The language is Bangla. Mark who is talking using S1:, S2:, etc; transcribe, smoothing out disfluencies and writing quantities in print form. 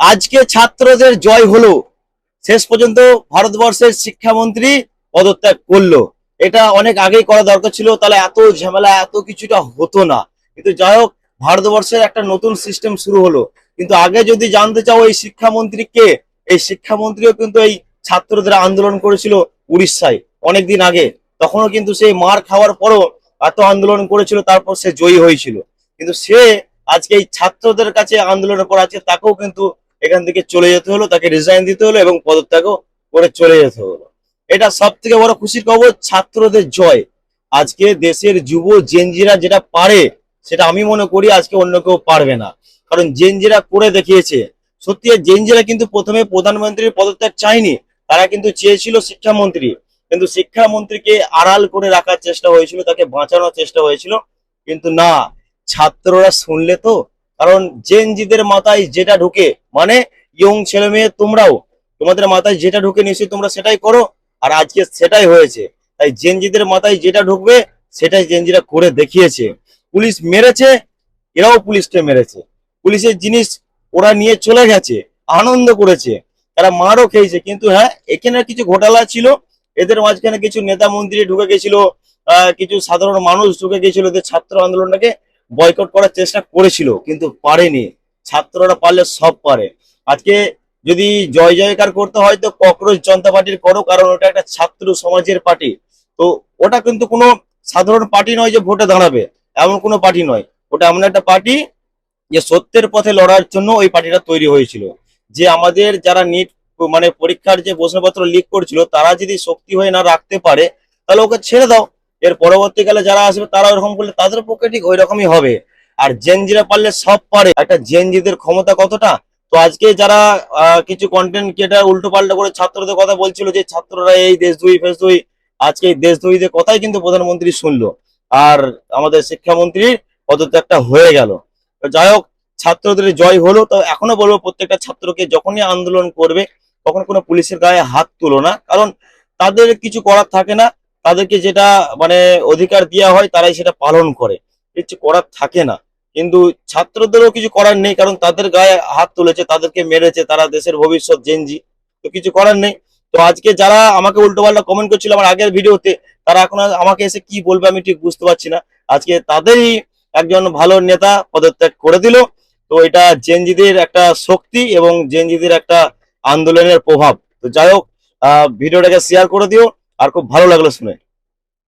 S1: আজকে ছাত্রদের জয় হলো। শেষ পর্যন্ত ভারতবর্ষের শিক্ষামন্ত্রী পদত্যাগ করলো। এটা অনেক আগেই করা দরকার ছিল, তাহলে এত ঝামেলা এত কিছুটা হতো না। কিন্তু যাই হোক, ভারতবর্ষের একটা নতুন সিস্টেম শুরু হলো। কিন্তু আগে যদি জানতে চাও এই শিক্ষামন্ত্রী কে, এই শিক্ষামন্ত্রীও কিন্তু এই ছাত্রদের আন্দোলন করেছিল উড়িষ্যায় অনেকদিন আগে। তখনও কিন্তু সেই মার খাওয়ার পরও এত আন্দোলন করেছিল, তারপর সে জয়ী হয়েছিল। কিন্তু সে আজকে এই ছাত্রদের কাছে আন্দোলনের পর আজকে তাকেও কিন্তু এখান থেকে চলে যেতে হলো, তাকে রিজাইন দিতে হলো এবং পদত্যাগও করে চলে যেতে হলো। এটা সব থেকে বড় খুশির খবর, ছাত্রদের জয়। আজকে দেশের যুব জেনজিরা যেটা পারে, সেটা আমি মনে করি আজকে অন্য কেউ পারবে না। কারণ জেনজিরা করে দেখিয়েছে। সত্যি জেনজিরা কিন্তু প্রথমে প্রধানমন্ত্রীর পদত্যাগ চায়নি, তারা কিন্তু চেয়েছিল শিক্ষামন্ত্রী। কিন্তু শিক্ষামন্ত্রীকে আড়াল করে রাখার চেষ্টা হয়েছিল, তাকে বাঁচানোর চেষ্টা হয়েছিল। কিন্তু না, ছাত্ররা শুনলে তো। কারণ জেনজিদের মাথায় যেটা ঢুকে, মানে ইয়ং ছেলে মেয়ে তোমরাও, তোমাদের মাথায় যেটা ঢুকে নিশ্চয়ই তোমরা সেটাই করো। আর আজকে সেটাই হয়েছে। তাই জেনজিদের মাথায় যেটা ঢুকবে সেটাই জেনজিরা করে দেখিয়েছে। পুলিশ মেরেছে, এরাও পুলিশকে মেরেছে। পুলিশের জিনিস ওরা নিয়ে চলে গেছে, আনন্দ করেছে, তারা মারও খেয়েছে। কিন্তু হ্যাঁ, এখানে কিছু ঘোটালা ছিল। এদের মাঝখানে কিছু নেতা মন্ত্রী ঢুকে গেছিল, কিছু সাধারণ মানুষ ঢুকে গেছিল, এদের ছাত্র আন্দোলনটাকে বয়কট করার চেষ্টা করেছিল, কিন্তু পারেনি। ছাত্ররা পারলে সব পারে। আজকে যদি জয় জয়কার করতে হয় তো ককরোচ জনতা পার্টির করো, কারণ ওটা একটা ছাত্র সমাজের পার্টি। তো ওটা কিন্তু কোনো সাধারণ পার্টি নয় যে ভোটে দাঁড়াবে, এমন কোনো পার্টি নয়। ওটা এমন একটা পার্টি যে সত্যের পথে লড়ার জন্য ওই পার্টিটা তৈরি হয়েছিল। যে আমাদের যারা নিট মানে পরীক্ষার যে প্রশ্নপত্র লিক করছিল, তারা যদি শক্তি হয়ে না রাখতে পারে, তাহলে ওকে ছেড়ে দাও। এর পরবর্তীকালে যারা আসবে তারা ওরকম করলে তাদের পক্ষে ঠিক ওই রকমই হবে। আর জেনজিরা পারলে সব পারে। একটা জেনজিদের ক্ষমতা কতটা। তো আজকে যারা কিছু কন্টেন্ট ক্রিয়েটার উল্টো পাল্টা করে ছাত্রদের কথা বলছিল যে ছাত্ররা এই দেশদ্রোহী ফেসদ্রোহী, আজকে এই দেশদ্রোহীদের কথাই কিন্তু প্রধানমন্ত্রী শুনলো। আর আমাদের শিক্ষামন্ত্রীর পদত্যাগটা হয়ে গেল। তো যাই হোক, ছাত্রদের জয় হলো। তো এখনো বলবো প্রত্যেকটা ছাত্রকে যখনই আন্দোলন করবে তখন কোনো পুলিশের গায়ে হাত তুলো না। কারণ তাদের কিছু করার থাকে না। তাদেরকে যেটা মানে অধিকার দেওয়া হয় তারাই সেটা পালন করে, কিছু করার থাকে না। কিন্তু ছাত্রদেরও কিছু করার নেই, কারণ তাদের গায়ে হাত তুলেছে, তাদেরকে মেরেছে, তারা দেশের ভবিষ্যৎ জেনজি। তো কিছু করার নেই। তো আজকে যারা আমাকে উল্টোপাল্টা কমেন্ট করছিল আমার আগের ভিডিওতে, তারা এখন আমাকে এসে কি বলবে আমি ঠিক বুঝতে পারছি না। আজকে তাদেরই একজন ভালো নেতা পদত্যাগ করে দিল। তো এটা জেনজিদের একটা শক্তি এবং জেনজিদের একটা আন্দোলনের প্রভাব। তো যাই হোক, ভিডিওটাকে শেয়ার করে দিও। আর খুব ভালো লাগলো শুনে।